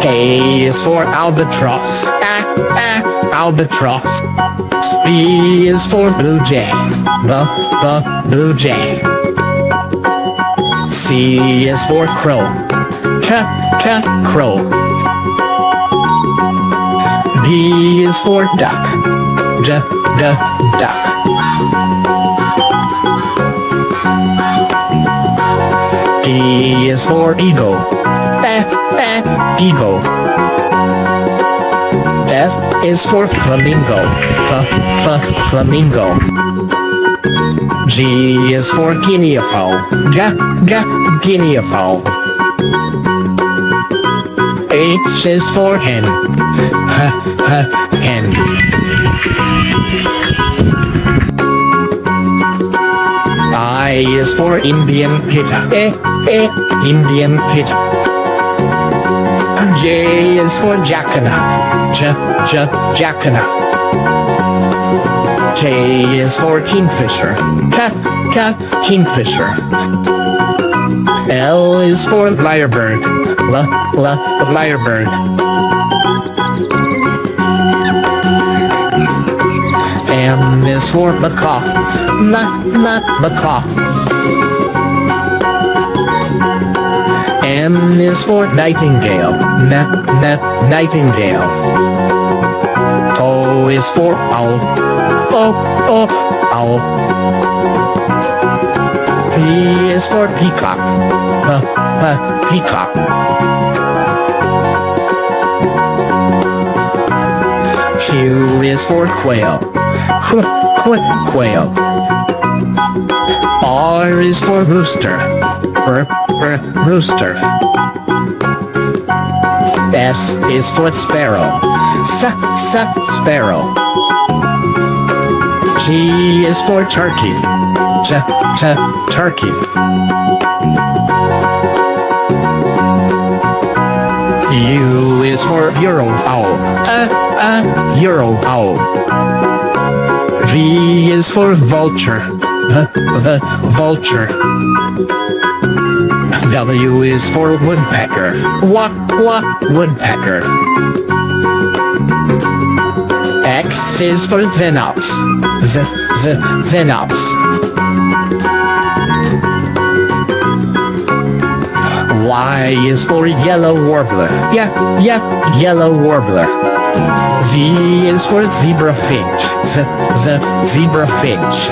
A is for albatross. Albatross. B is for blue jay. Blue jay. C is for crow. Crow. D is for duck. Duck. E is for eagle. Eagle. F is for flamingo. Flamingo. G is for guinea fowl. Guinea fowl. H is for hen. Hen. I is for Indian pigeon. Indian pigeon. J is for jacana. Jacana. K is for kingfisher. Kingfisher. L is for lyrebird. Lyrebird. M is for macaw. Macaw. N is for nightingale. Nightingale. O is for owl. Owl. P is for peacock. Peacock. Q is for quail. Quail. R is for rooster. Rooster. S is for sparrow. Sparrow. T is for turkey. Turkey. U is for Euro owl. Euro owl. V is for vulture. Vulture. W is for woodpecker. Woodpecker. X is for xenops. Xenops. Y is for yellow warbler. Yellow warbler. Z is for zebra finch. Zebra finch.